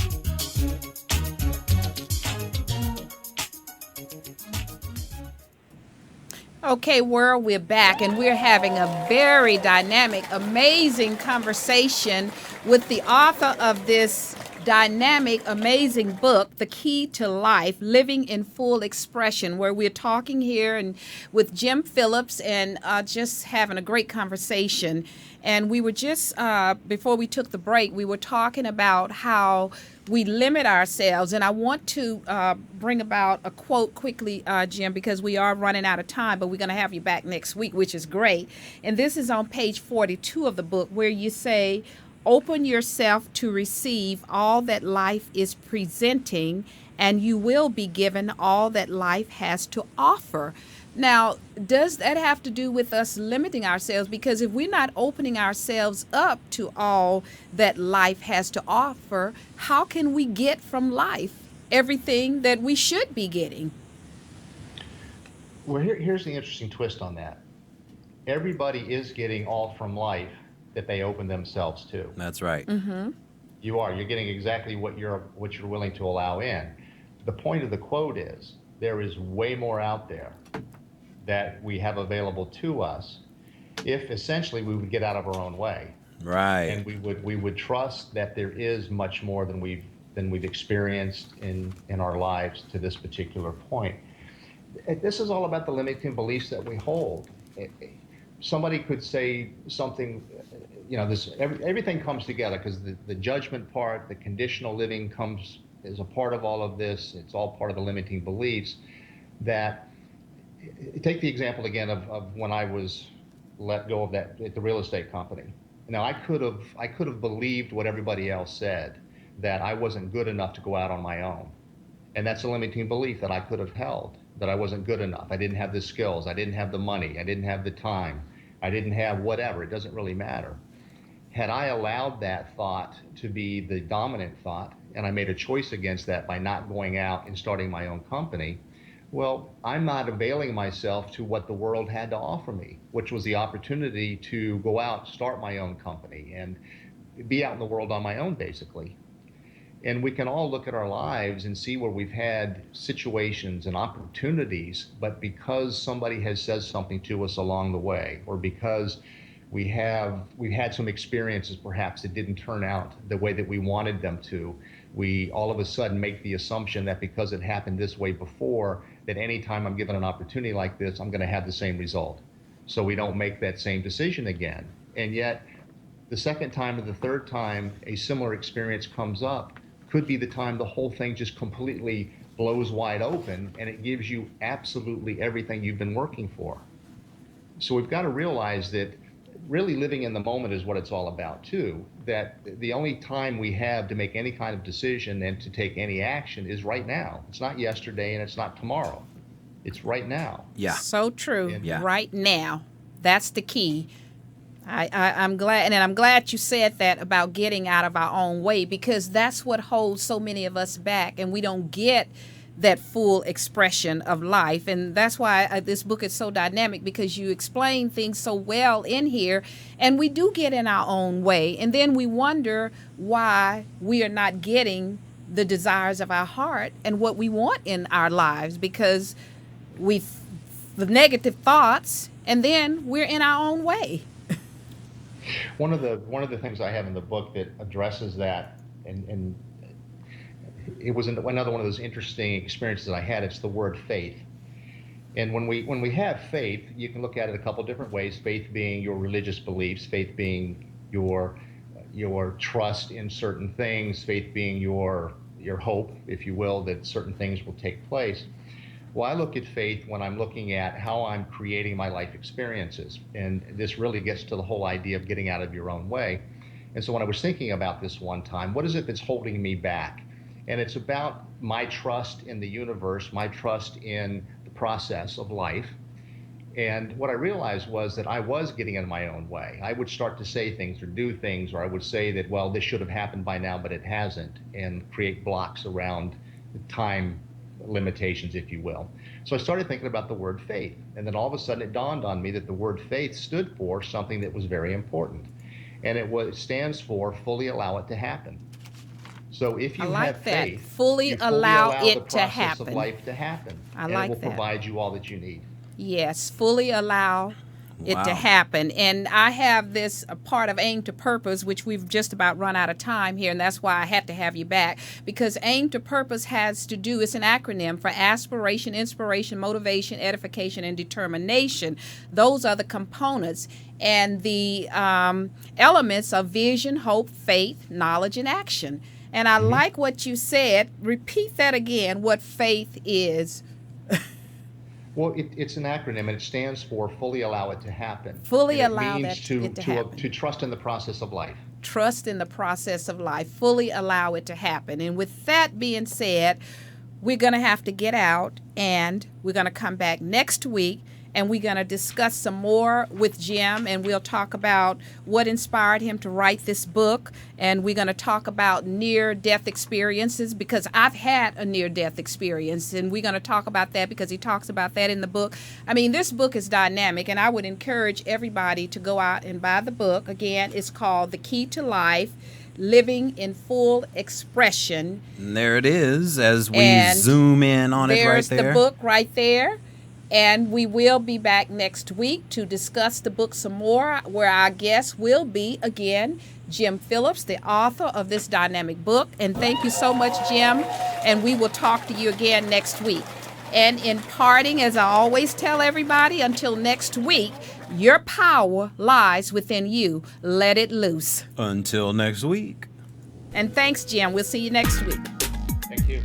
Okay, world, we're back, and we're having a very dynamic, amazing conversation with the author of this dynamic, amazing book, The Key to Life, Living in Full Expression, where we're talking here and with Jim Phillips and just having a great conversation. And we were just, before we took the break, we were talking about how we limit ourselves. And I want to bring about a quote quickly, Jim, because we are running out of time, but we're going to have you back next week, which is great. And this is on page 42 of the book, where you say, "Open yourself to receive all that life is presenting, and you will be given all that life has to offer." Now, does that have to do with us limiting ourselves? Because if we're not opening ourselves up to all that life has to offer, how can we get from life everything that we should be getting? Well, here's the interesting twist on that. Everybody is getting all from life that they open themselves to. That's right. You are. You're getting exactly what you're willing to allow in. The point of the quote is there is way more out there that we have available to us if essentially we would get out of our own way. Right. And we would trust that there is much more than we've experienced in our lives to this particular point. This is all about the limiting beliefs that we hold. Somebody could say something, everything comes together because the judgment part, the conditional living is a part of all of this. It's all part of the limiting beliefs. That, take the example again of when I was let go of that at the real estate company. Now I could have believed what everybody else said, that I wasn't good enough to go out on my own. And that's a limiting belief that I could have held, that I wasn't good enough. I didn't have the skills. I didn't have the money. I didn't have the time. I didn't have whatever. It doesn't really matter. Had I allowed that thought to be the dominant thought, and I made a choice against that by not going out and starting my own company, well, I'm not availing myself to what the world had to offer me, which was the opportunity to go out, start my own company, and be out in the world on my own, basically. And we can all look at our lives and see where we've had situations and opportunities, but because somebody has said something to us along the way, or because we've had some experiences perhaps that didn't turn out the way that we wanted them to, we all of a sudden make the assumption that because it happened this way before, that anytime I'm given an opportunity like this, I'm going to have the same result. So we don't make that same decision again. And yet, the second time or the third time a similar experience comes up could be the time the whole thing just completely blows wide open and it gives you absolutely everything you've been working for. So we've got to realize that really living in the moment is what it's all about too, that the only time we have to make any kind of decision and to take any action is right now. It's not yesterday and it's not tomorrow. It's right now. Yeah. So true. Yeah. Right now. That's the key. I'm glad, and I'm glad you said that about getting out of our own way, because that's what holds so many of us back, and we don't get that full expression of life. And that's why this book is so dynamic, because you explain things so well in here, and we do get in our own way, and then we wonder why we are not getting the desires of our heart and what we want in our lives, because the negative thoughts, and then we're in our own way. One of the things I have in the book that addresses that, and it was another one of those interesting experiences I had. It's the word faith. And when we have faith, you can look at it a couple different ways. Faith being your religious beliefs, faith being your trust in certain things, faith being your hope, if you will, that certain things will take place. Well, I look at faith when I'm looking at how I'm creating my life experiences. And this really gets to the whole idea of getting out of your own way. And so when I was thinking about this one time, what is it that's holding me back? And it's about my trust in the universe, my trust in the process of life. And what I realized was that I was getting in my own way. I would start to say things or do things, or I would say that, well, this should have happened by now, but it hasn't, and create blocks around the time limitations, if you will. So I started thinking about the word faith, and then all of a sudden it dawned on me that the word faith stood for something that was very important, and it stands for fully allow it to happen. So if you have faith, fully allow it to happen. The process of life to happen, and it will provide you all that you need. Yes, fully allow it to happen. And I have this part of Aim to Purpose, which we've just about run out of time here, and that's why I had to have you back, because Aim to Purpose has to do, it's an acronym for aspiration, inspiration, motivation, edification, and determination. Those are the components. And the elements of vision, hope, faith, knowledge, and action. And I like what you said. Repeat that again, what faith is. Well, it's an acronym, and it stands for fully allow it to happen. Fully allow it means it to happen. To trust in the process of life. Trust in the process of life. Fully allow it to happen. And with that being said, we're going to have to get out, and we're going to come back next week, and we're going to discuss some more with Jim, and we'll talk about what inspired him to write this book, and we're going to talk about near-death experiences, because I've had a near-death experience, and we're going to talk about that because he talks about that in the book. I mean, this book is dynamic, and I would encourage everybody to go out and buy the book. Again, it's called The Key to Life, Living in Full Expression. And there it is, as we zoom in on it right there. There's the book right there. And we will be back next week to discuss the book some more, where our guest will be, again, Jim Phillips, the author of this dynamic book. And thank you so much, Jim. And we will talk to you again next week. And in parting, as I always tell everybody, until next week, your power lies within you. Let it loose. Until next week. And thanks, Jim. We'll see you next week. Thank you.